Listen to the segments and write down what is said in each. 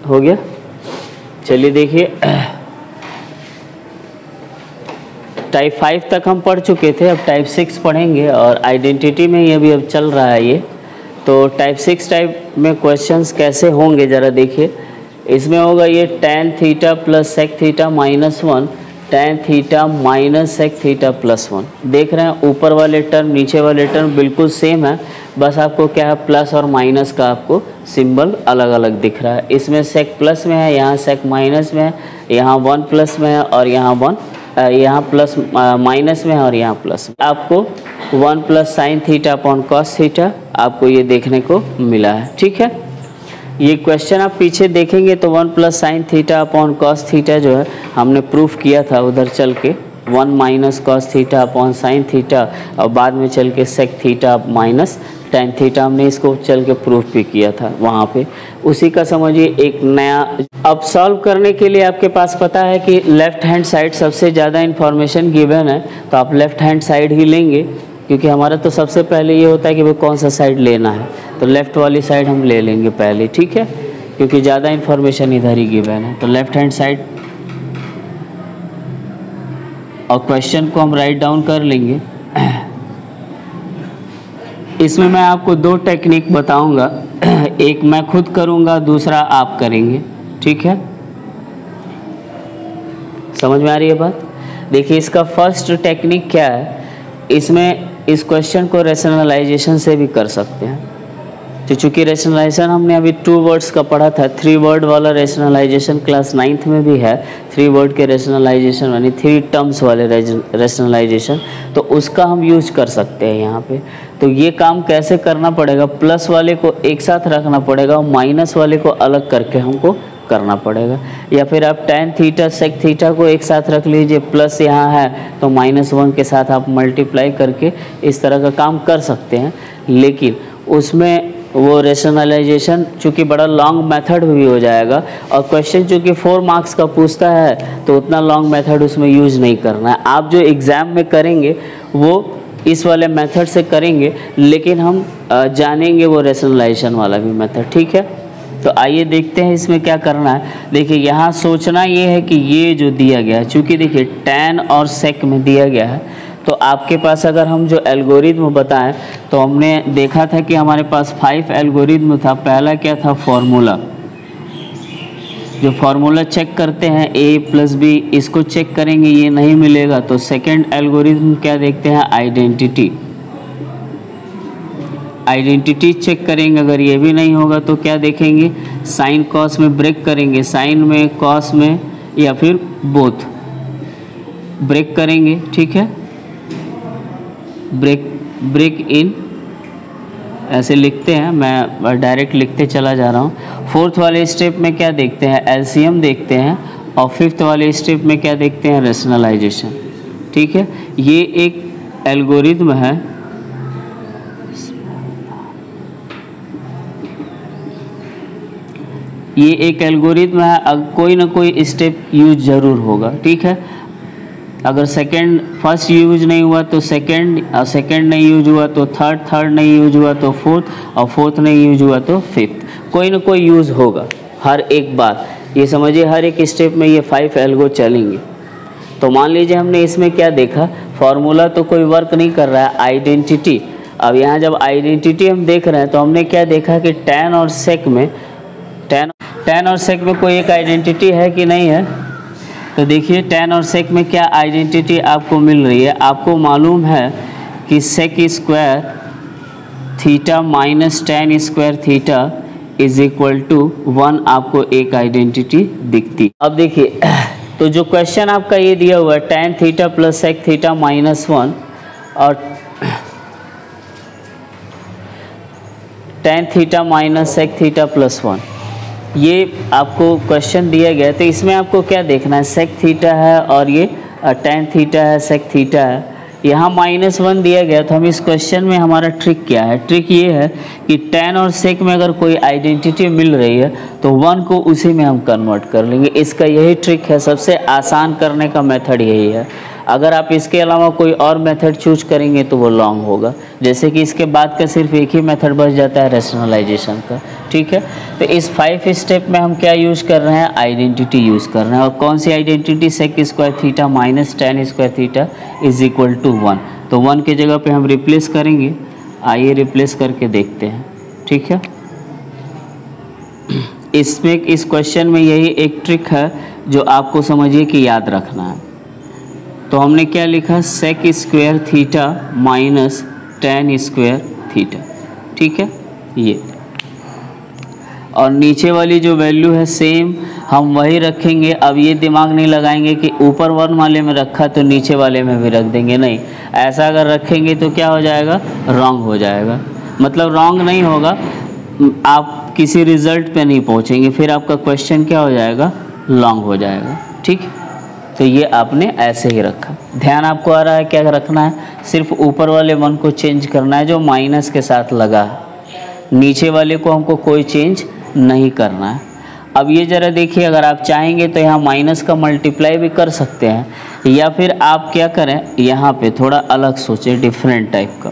हो गया। चलिए देखिए, टाइप 5 तक हम पढ़ चुके थे, अब टाइप 6 पढ़ेंगे और आइडेंटिटी में ये भी अब चल रहा है ये। तो टाइप 6 टाइप में क्वेश्चंस कैसे होंगे ज़रा देखिए। इसमें होगा ये tan theta plus sec theta minus 1, tan theta minus sec theta plus 1। देख रहे हैं ऊपर वाले टर्म नीचे वाले टर्म बिल्कुल सेम है, बस आपको क्या है प्लस और माइनस का आपको सिंबल अलग अलग दिख रहा है। इसमें सेक प्लस में है, यहाँ सेक माइनस में है, यहाँ 1 प्लस में है और यहाँ प्लस माइनस में है और यहाँ प्लस। आपको 1 plus sine theta upon cos theta आपको ये देखने को मिला है। ठीक है, ये क्वेश्चन आप पीछे देखेंगे तो 1 plus sine theta upon cos theta जो है हमने प्रूफ किया था उधर चल के, 1 minus cos theta upon sine theta और बाद में चल के sec theta minus tan theta, हमने इसको चल के प्रूफ भी किया था वहाँ पे। उसी का समझिए एक नया। अब सॉल्व करने के लिए आपके पास पता है कि लेफ़्ट हैंड साइड सबसे ज़्यादा इन्फॉर्मेशन गिवन है, तो आप लेफ़्ट हैंड साइड ही लेंगे, क्योंकि हमारा तो सबसे पहले ये होता है कि वो कौन सा साइड लेना है, तो लेफ़्ट वाली साइड हम ले लेंगे पहले। ठीक है, क्योंकि ज़्यादा इन्फॉर्मेशन इधर ही गिवन है, तो लेफ़्ट हैंड साइड और क्वेश्चन को हम राइट डाउन कर लेंगे। इसमें मैं आपको 2 टेक्निक बताऊंगा, एक मैं खुद करूंगा, दूसरा आप करेंगे। ठीक है, समझ में आ रही है बात। देखिए इसका फर्स्ट टेक्निक क्या है, इसमें इस क्वेश्चन को रैशनलाइजेशन से भी कर सकते हैं। तो चूँकि रैशनलाइजेशन हमने अभी 2 वर्ड्स का पढ़ा था, 3 वर्ड वाला रैशनलाइजेशन क्लास 9th में भी है, 3 वर्ड के रैशनलाइजेशन यानी 3 टर्म्स वाले रैशनलाइजेशन, तो उसका हम यूज कर सकते हैं यहाँ पे। तो ये काम कैसे करना पड़ेगा, प्लस वाले को एक साथ रखना पड़ेगा और माइनस वाले को अलग करके हमको करना पड़ेगा। या फिर आप tan थीटा सेक थीटा को एक साथ रख लीजिए, प्लस यहाँ है तो -1 के साथ आप मल्टीप्लाई करके इस तरह का काम कर सकते हैं। लेकिन उसमें वो रैशनलाइजेशन चूँकि बड़ा लॉन्ग मेथड भी हो जाएगा, और क्वेश्चन चूँकि 4 मार्क्स का पूछता है तो उतना लॉन्ग मेथड उसमें यूज नहीं करना है। आप जो एग्ज़ाम में करेंगे वो इस वाले मेथड से करेंगे, लेकिन हम जानेंगे वो रैशनलाइजेशन वाला भी मेथड। ठीक है, तो आइए देखते हैं इसमें क्या करना है। देखिए यहाँ सोचना ये है कि ये जो दिया गया है, चूँकि देखिए tan और सेक में दिया गया है, तो आपके पास अगर हम जो एल्गोरिथम बताएं तो हमने देखा था कि हमारे पास 5 एल्गोरिथम था। पहला क्या था, फार्मूला, जो फार्मूला चेक करते हैं a प्लस बी, इसको चेक करेंगे ये नहीं मिलेगा तो सेकंड एल्गोरिथम क्या देखते हैं, आइडेंटिटी। आइडेंटिटी चेक करेंगे, अगर ये भी नहीं होगा तो क्या देखेंगे, साइन कॉस में ब्रेक करेंगे, साइन में कॉस में या फिर बोथ ब्रेक करेंगे। ठीक है, ब्रेक इन ऐसे लिखते हैं, मैं डायरेक्ट लिखते चला जा रहा हूँ। 4th वाले स्टेप में क्या देखते हैं, एलसीएम देखते हैं, और 5th वाले स्टेप में क्या देखते हैं, रैशनलाइजेशन। ठीक है, ये एक एल्गोरिथम है, ये एक एल्गोरिथम है, कोई ना कोई स्टेप यूज ज़रूर होगा। ठीक है, अगर फर्स्ट यूज नहीं हुआ तो सेकंड, और सेकंड नहीं यूज हुआ तो थर्ड नहीं यूज हुआ तो फोर्थ, और फोर्थ नहीं यूज हुआ तो फिफ्थ, कोई ना कोई यूज होगा हर एक बार। ये समझिए हर एक स्टेप में ये 5 एल्गो चलेंगे। तो मान लीजिए हमने इसमें क्या देखा, फार्मूला तो कोई वर्क नहीं कर रहा है, आइडेंटिटी। अब यहाँ जब आइडेंटिटी हम देख रहे हैं तो हमने क्या देखा कि tan और सेक में कोई एक आइडेंटिटी है कि नहीं है। तो देखिए tan और सेक में क्या आइडेंटिटी आपको मिल रही है, आपको मालूम है कि sec square theta minus tan square theta is equal to 1, आपको एक आइडेंटिटी दिखती। अब देखिए तो जो क्वेश्चन आपका ये दिया हुआ है tan theta plus sec theta -1 और tan theta minus sec theta +1, ये आपको क्वेश्चन दिया गया। तो इसमें आपको क्या देखना है, सेक थीटा है और ये tan थीटा है, सेक थीटा है, यहाँ -1 दिया गया। तो हम इस क्वेश्चन में हमारा ट्रिक क्या है, ट्रिक ये है कि tan और सेक में अगर कोई आइडेंटिटी मिल रही है तो 1 को उसी में हम कन्वर्ट कर लेंगे। इसका यही ट्रिक है, सबसे आसान करने का मेथड यही है। अगर आप इसके अलावा कोई और मेथड चूज करेंगे तो वो लॉन्ग होगा। जैसे कि इसके बाद का सिर्फ एक ही मेथड बच जाता है रैशनलाइजेशन का। ठीक है। तो इस 5 स्टेप में हम क्या यूज़ कर रहे हैं, आइडेंटिटी यूज़ कर रहे हैं। और कौन सी identity, sec square theta minus tan square theta is equal to 1। तो 1 की जगह पे हम रिप्लेस करेंगे। आइए रिप्लेस करके देखते हैं, ठीक है। इसमें इस क्वेश्चन में यही एक ट्रिक है जो आपको समझिए कि याद रखना है। तो हमने क्या लिखा, sec square theta minus tan square theta, ठीक है ये। और नीचे वाली जो वैल्यू है सेम हम वही रखेंगे। अब ये दिमाग नहीं लगाएंगे कि ऊपर 1 वाले में रखा तो नीचे वाले में भी रख देंगे, नहीं। ऐसा अगर रखेंगे तो क्या हो जाएगा, रॉन्ग हो जाएगा। मतलब रॉन्ग नहीं होगा, आप किसी रिजल्ट पे नहीं पहुंचेंगे, फिर आपका क्वेश्चन क्या हो जाएगा, लॉन्ग हो जाएगा, ठीक। तो ये आपने ऐसे ही रखा। ध्यान आपको आ रहा है क्या रखना है, सिर्फ ऊपर वाले 1 को चेंज करना है जो माइनस के साथ लगा है, नीचे वाले को हमको कोई चेंज नहीं करना है। अब ये ज़रा देखिए, अगर आप चाहेंगे तो यहाँ माइनस का मल्टीप्लाई भी कर सकते हैं, या फिर आप क्या करें, यहाँ पे थोड़ा अलग सोचें, डिफरेंट टाइप का।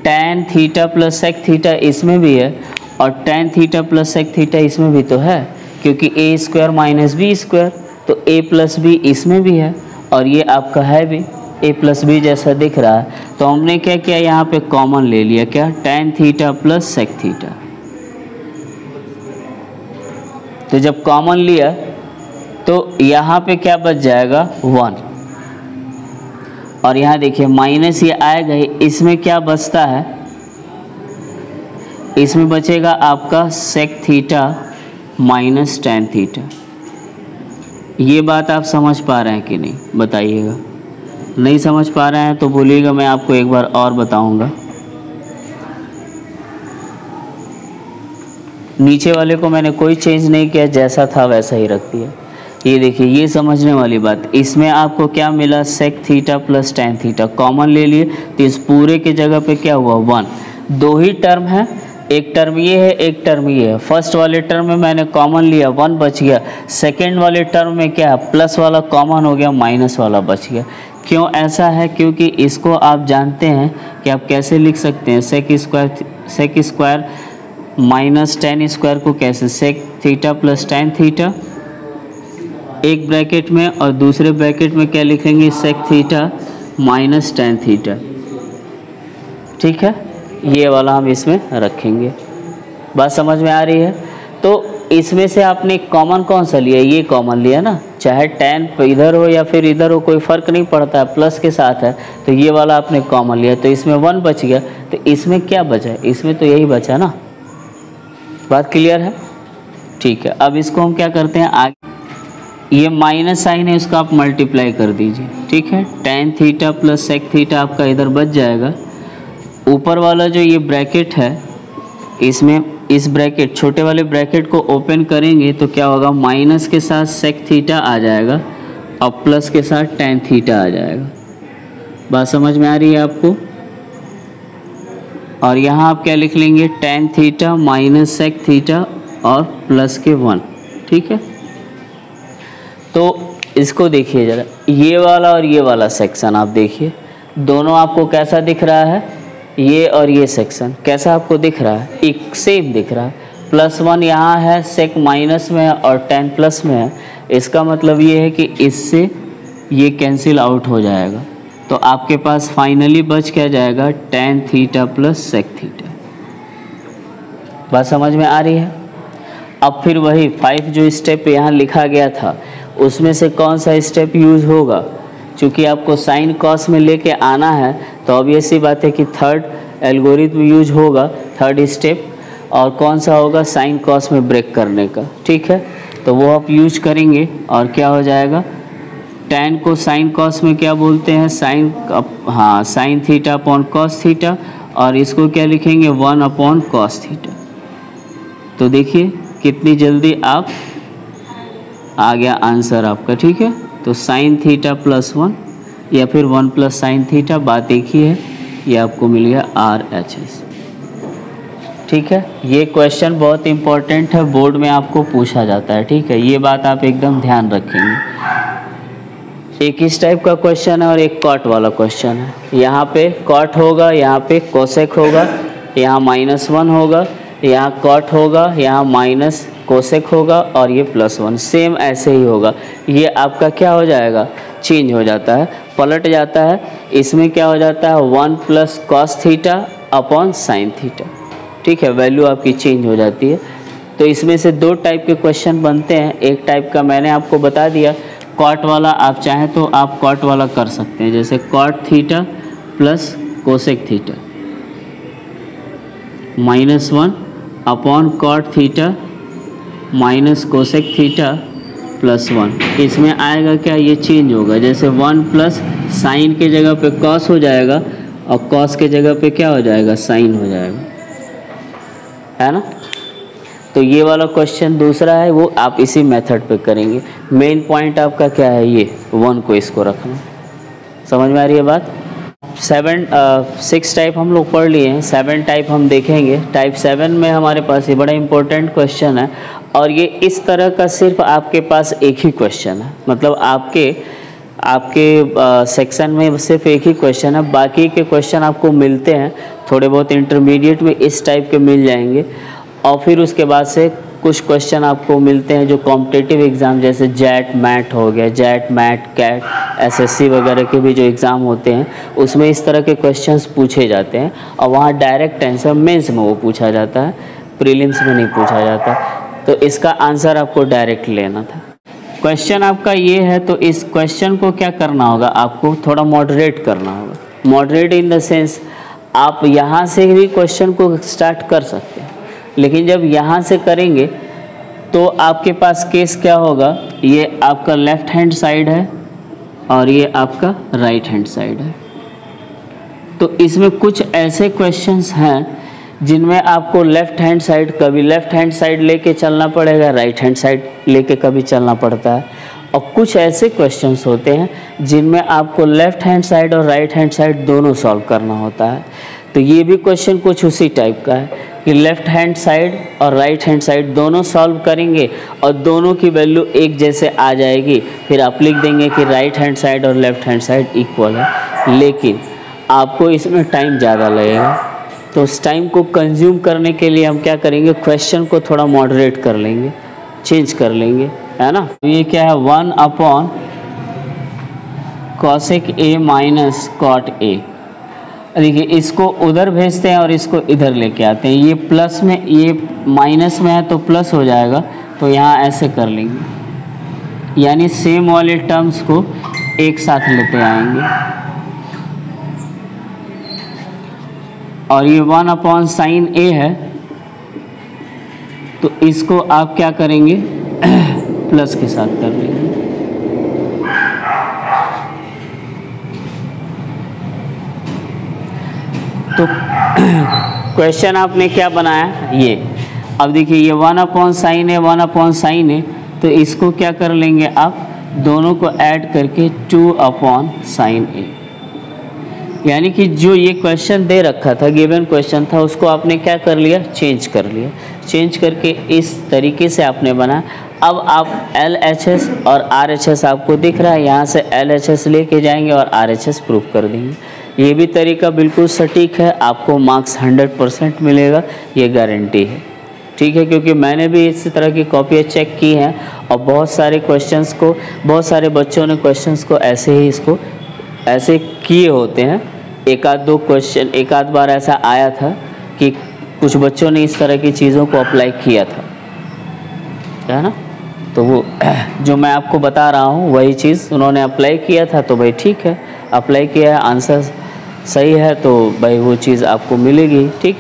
Tan theta plus sec theta इसमें भी है और tan theta plus sec theta इसमें भी तो है, क्योंकि A square minus B square, तो ए प्लस बी इसमें भी है और ये आपका है भी ए प्लस बी जैसा दिख रहा है। तो हमने क्या किया, यहाँ पे कॉमन ले लिया, क्या, tan theta plus sec theta. तो जब कॉमन लिया तो यहाँ पे क्या बच जाएगा, 1। और यहाँ देखिए माइनस ये आएगा ही, इसमें क्या बचता है, इसमें बचेगा आपका sec theta minus tan theta. ये बात आप समझ पा रहे हैं कि नहीं, बताइएगा। नहीं समझ पा रहे हैं तो बोलिएगा, मैं आपको एक बार और बताऊंगा। नीचे वाले को मैंने कोई चेंज नहीं किया, जैसा था वैसा ही रख दिया। ये देखिए, ये समझने वाली बात। इसमें आपको क्या मिला, sec theta plus tan theta, common ले लिए तो इस पूरे के जगह पे क्या हुआ, 1। 2 ही टर्म है, एक टर्म ये है, एक टर्म ये है। फर्स्ट वाले टर्म में मैंने कॉमन लिया, 1 बच गया। सेकेंड वाले टर्म में क्या है, प्लस वाला कॉमन हो गया, माइनस वाला बच गया। क्यों ऐसा है, क्योंकि इसको आप जानते हैं कि आप कैसे लिख सकते हैं, sec square minus tan square को कैसे, sec theta plus tan theta एक ब्रैकेट में, और दूसरे ब्रैकेट में क्या लिखेंगे, sec theta minus tan theta, ठीक है। ये वाला हम इसमें रखेंगे। बात समझ में आ रही है। तो इसमें से आपने कॉमन कौन सा लिया, ये कॉमन लिया ना, चाहे टेन इधर हो या फिर इधर हो, कोई फ़र्क नहीं पड़ता है, प्लस के साथ है, तो ये वाला आपने कॉमन लिया, तो इसमें 1 बच गया। तो इसमें क्या बचा है, इसमें तो यही बचा ना। बात क्लियर है, ठीक है। अब इसको हम क्या करते हैं, आगे ये माइनस साइन है, इसको आप मल्टीप्लाई कर दीजिए, ठीक है। Tan theta plus sec theta आपका इधर बच जाएगा। ऊपर वाला जो ये ब्रैकेट है, इसमें इस ब्रैकेट, छोटे वाले ब्रैकेट को ओपन करेंगे तो क्या होगा, माइनस के साथ सेक थीटा आ जाएगा और प्लस के साथ टेन थीटा आ जाएगा। बात समझ में आ रही है आपको। और यहाँ आप क्या लिख लेंगे, tan theta minus sec theta और प्लस के 1, ठीक है। तो इसको देखिए ज़रा, ये वाला और ये वाला सेक्शन आप देखिए, दोनों आपको कैसा दिख रहा है, ये और ये सेक्शन कैसा आपको दिख रहा है, एक सेम दिख रहा है। +1 यहाँ है, सेक माइनस में है और टेन प्लस में है। इसका मतलब ये है कि इससे ये कैंसिल आउट हो जाएगा, तो आपके पास फाइनली बच क्या जाएगा, tan theta plus sec theta. बात समझ में आ रही है। अब फिर वही 5 जो स्टेप यहाँ लिखा गया था, उसमें से कौन सा स्टेप यूज़ होगा, चूँकि आपको साइन कॉस में लेके आना है, तो ऑब्वियस सी बात है कि थर्ड एल्गोरिथम यूज होगा, थर्ड स्टेप। और कौन सा होगा, साइन कॉस में ब्रेक करने का, ठीक है। तो वो आप यूज करेंगे और क्या हो जाएगा, टेन को साइन कॉस में क्या बोलते हैं, साइन, हाँ, sine theta upon cos theta, और इसको क्या लिखेंगे, 1 अपॉन कॉस थीटा। तो देखिए कितनी जल्दी आप आ गया आंसर आपका, ठीक है। तो साइन थीटा +1 या फिर 1 प्लस साइन थीटा, बात एक ही है, ये आपको मिल गया RHS, ठीक है। ये क्वेश्चन बहुत इंपॉर्टेंट है, बोर्ड में आपको पूछा जाता है, ठीक है। ये बात आप एकदम ध्यान रखेंगे। एक इस टाइप का क्वेश्चन है और एक कॉट वाला क्वेश्चन है। यहाँ पे कॉट होगा, यहाँ पे कोसेक होगा, यहाँ -1 होगा, यहाँ कॉट होगा, यहाँ माइनस कोसेक होगा और ये +1, सेम ऐसे ही होगा। ये आपका क्या हो जाएगा, चेंज हो जाता है, पलट जाता है। इसमें क्या हो जाता है 1 + cos theta upon sine theta, ठीक है, वैल्यू आपकी चेंज हो जाती है। तो इसमें से 2 टाइप के क्वेश्चन बनते हैं। एक टाइप का मैंने आपको बता दिया, कॉट वाला, आप चाहें तो आप कॉट वाला कर सकते हैं, जैसे cot theta plus cosec theta -1 upon cot theta minus cosec theta +1। इसमें आएगा क्या, ये चेंज होगा, जैसे 1 प्लस साइन के जगह पे कॉस हो जाएगा और कॉस के जगह पे क्या हो जाएगा, साइन हो जाएगा, है ना। तो ये वाला क्वेश्चन दूसरा है, वो आप इसी मेथड पे करेंगे। मेन पॉइंट आपका क्या है, ये 1 को इसको रखना। समझ में आ रही है बात। 6 टाइप हम लोग पढ़ लिए हैं, 7 टाइप हम देखेंगे। टाइप 7 में हमारे पास ये बड़ा इंपॉर्टेंट क्वेश्चन है, और ये इस तरह का सिर्फ आपके पास एक ही क्वेश्चन है, मतलब आपके सेक्शन में सिर्फ एक ही क्वेश्चन है। बाकी के क्वेश्चन आपको मिलते हैं थोड़े बहुत इंटरमीडिएट में, इस टाइप के मिल जाएंगे। और फिर उसके बाद से कुछ क्वेश्चन आपको मिलते हैं जो कॉम्पिटिटिव एग्ज़ाम, जैसे जेट मैट हो गया, जेट मैट कैट एसएससी वगैरह के भी जो एग्ज़ाम होते हैं उसमें इस तरह के क्वेश्चंस पूछे जाते हैं, और वहाँ डायरेक्ट आंसर मेंस में वो पूछा जाता है, प्रीलिम्स में नहीं पूछा जाता। तो इसका आंसर आपको डायरेक्ट लेना था। क्वेश्चन आपका ये है, तो इस क्वेश्चन को क्या करना होगा, आपको थोड़ा मॉडरेट करना होगा। मॉडरेट इन द सेंस, आप यहाँ से भी क्वेश्चन को स्टार्ट कर सकते हैं, लेकिन जब यहाँ से करेंगे तो आपके पास केस क्या होगा, ये आपका लेफ़्ट हैंड साइड है और ये आपका राइट हैंड साइड है। तो इसमें कुछ ऐसे क्वेश्चंस हैं जिनमें आपको लेफ़्ट हैंड साइड, कभी लेफ़्ट हैंड साइड लेके चलना पड़ेगा, राइट हैंड साइड लेके कभी चलना पड़ता है। और कुछ ऐसे क्वेश्चंस होते हैं जिनमें आपको लेफ़्ट हैंड साइड और राइट हैंड साइड दोनों सॉल्व करना होता है। तो ये भी क्वेश्चन कुछ उसी टाइप का है कि लेफ़्ट हैंड साइड और राइट हैंड साइड दोनों सॉल्व करेंगे और दोनों की वैल्यू एक जैसे आ जाएगी, फिर आप लिख देंगे कि राइट हैंड साइड और लेफ़्ट हैंड साइड इक्वल है। लेकिन आपको इसमें टाइम ज़्यादा लगेगा, तो उस टाइम को कंज्यूम करने के लिए हम क्या करेंगे, क्वेश्चन को थोड़ा मॉडरेट कर लेंगे, चेंज कर लेंगे, है ना। तो ये क्या है, 1 upon cosec A minus cot A। देखिए इसको उधर भेजते हैं और इसको इधर लेके आते हैं, ये प्लस में, ये माइनस में है तो प्लस हो जाएगा, तो यहाँ ऐसे कर लेंगे, यानी सेम वाले टर्म्स को एक साथ लेते आएंगे। और ये 1 अपॉन साइन A है, तो इसको आप क्या करेंगे प्लस के साथ कर लेंगे। तो क्वेश्चन आपने क्या बनाया, ये अब देखिए ये 1 upon sine A 1 upon sine A, तो इसको क्या कर लेंगे आप, दोनों को ऐड करके 2 अपॉन साइन A। यानी कि जो ये क्वेश्चन दे रखा था, गिवन क्वेश्चन था, उसको आपने क्या कर लिया, चेंज कर लिया। चेंज करके इस तरीके से आपने बना। अब आप LHS और RHS आपको दिख रहा है, यहाँ से LHS लेके जाएंगे और RHS प्रूव कर देंगे। ये भी तरीका बिल्कुल सटीक है, आपको मार्क्स 100% मिलेगा, ये गारंटी है, ठीक है। क्योंकि मैंने भी इसी तरह की कॉपियाँ चेक की हैं और बहुत सारे क्वेश्चंस को, बहुत सारे बच्चों ने क्वेश्चंस को ऐसे ही इसको ऐसे किए होते हैं। एक आध बार ऐसा आया था कि कुछ बच्चों ने इस तरह की चीज़ों को अप्लाई किया था, है ना। तो वो जो मैं आपको बता रहा हूँ वही चीज़ उन्होंने अप्लाई किया था, तो भाई ठीक है, अप्लाई किया है, आंसर सही है, तो भाई वो चीज़ आपको मिलेगी, ठीक।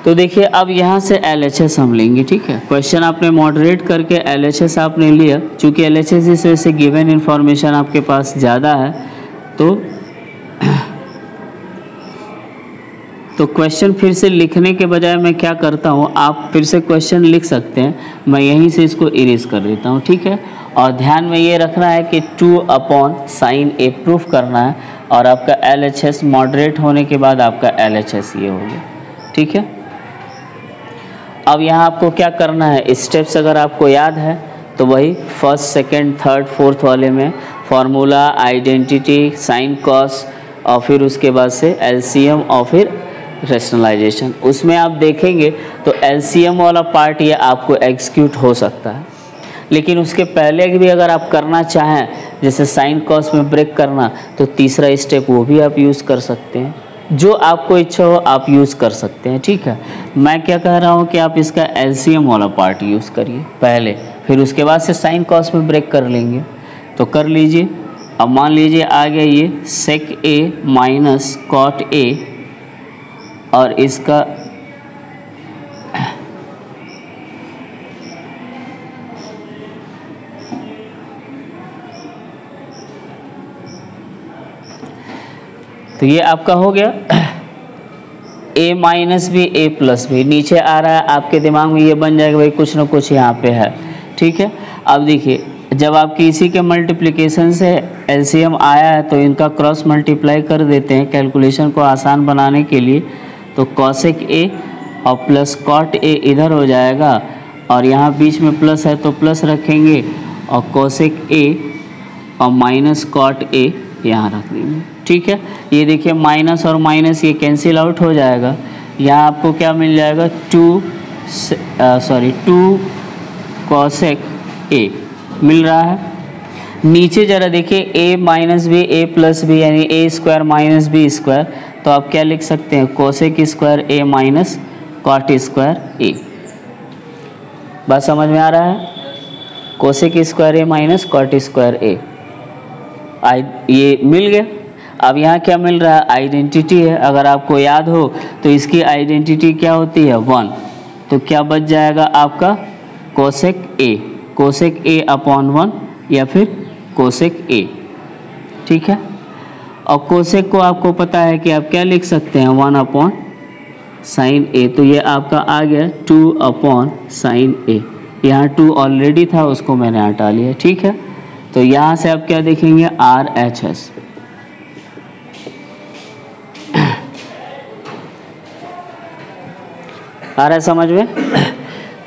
तो देखिए अब यहाँ से LHS हम लेंगे, ठीक है। क्वेश्चन आपने मॉडरेट करके LHS आपने लिया, चूँकि LHS इस वजह से गिवन इन्फॉर्मेशन आपके पास ज़्यादा है, तो क्वेश्चन फिर से लिखने के बजाय मैं क्या करता हूँ, आप फिर से क्वेश्चन लिख सकते हैं, मैं यहीं से इसको इरेज कर देता हूँ, ठीक है। और ध्यान में ये रखना है कि 2 अपॉन साइन A प्रूफ करना है, और आपका LHS मॉडरेट होने के बाद आपका LHS ये हो गया, ठीक है। अब यहाँ आपको क्या करना है, स्टेप्स अगर आपको याद है तो वही फर्स्ट, सेकंड, थर्ड, फोर्थ वाले में फार्मूला, आइडेंटिटी, साइन, कॉस, और फिर उसके बाद से LCM और फिर रेशनलाइजेशन, उसमें आप देखेंगे तो एलसीएम वाला पार्ट ये आपको एग्जीक्यूट हो सकता है। लेकिन उसके पहले भी अगर आप करना चाहें, जैसे साइन कॉस में ब्रेक करना, तो तीसरा स्टेप वो भी आप यूज़ कर सकते हैं। जो आपको इच्छा हो आप यूज़ कर सकते हैं, ठीक है। मैं क्या कह रहा हूँ कि आप इसका एलसीएम वाला पार्ट यूज़ करिए पहले, फिर उसके बाद से साइन कॉस में ब्रेक कर लेंगे। तो कर लीजिए। अब मान लीजिए आ गया ये सेक ए माइनस कॉट ए, और इसका तो ये आपका हो गया a minus B A plus B. नीचे आ रहा है आपके दिमाग में ये बन जाएगा भाई कुछ ना कुछ यहाँ पे है, ठीक है। अब देखिए जब आपकी इसी के मल्टीप्लिकेशन से एलसीएम आया है तो इनका क्रॉस मल्टीप्लाई कर देते हैं कैलकुलेशन को आसान बनाने के लिए। तो कॉसेक ए और प्लस कॉट ए इधर हो जाएगा, और यहाँ बीच में प्लस है तो प्लस रखेंगे, और कोसेक ए और माइनस कॉट ए यहाँ रख देंगे, ठीक है। ये देखिए माइनस और माइनस ये कैंसिल आउट हो जाएगा। यहाँ आपको क्या मिल जाएगा, टू कोसेक ए मिल रहा है। नीचे ज़रा देखिए a minus B A plus B यानी a square minus B square, तो आप क्या लिख सकते हैं, cosec square a minus cot square a। बात समझ में आ रहा है, cosec square a minus cot square a ये मिल गया। अब यहाँ क्या मिल रहा है, आइडेंटिटी है। अगर आपको याद हो तो इसकी आइडेंटिटी क्या होती है, 1। तो क्या बच जाएगा आपका कोसेक ए अपॉन 1 या फिर कोसेक ए, ठीक है। और कोसेक को आपको पता है कि आप क्या लिख सकते हैं, 1 अपॉन साइन ए। तो ये आपका आ गया 2 अपॉन साइन ए। यहाँ 2 ऑलरेडी था उसको मैंने हटा लिया, ठीक है। तो यहाँ से आप क्या देखेंगे, आर एच एस। आ रहा है समझ में।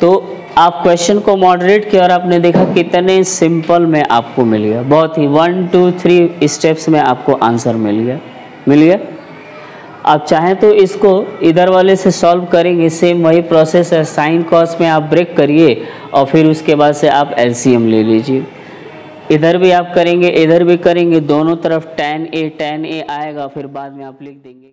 तो आप क्वेश्चन को मॉडरेट किया और आपने देखा कितने सिंपल में आपको मिल गया, बहुत ही 1 2 3 स्टेप्स में आपको आंसर मिल गया। आप चाहें तो इसको इधर वाले से सॉल्व करेंगे, सेम वही प्रोसेस है। साइन कॉस में आप ब्रेक करिए और फिर उसके बाद से आप एलसीएम ले लीजिए। इधर भी आप करेंगे इधर भी करेंगे, दोनों तरफ tan a आएगा, फिर बाद में आप लिख देंगे।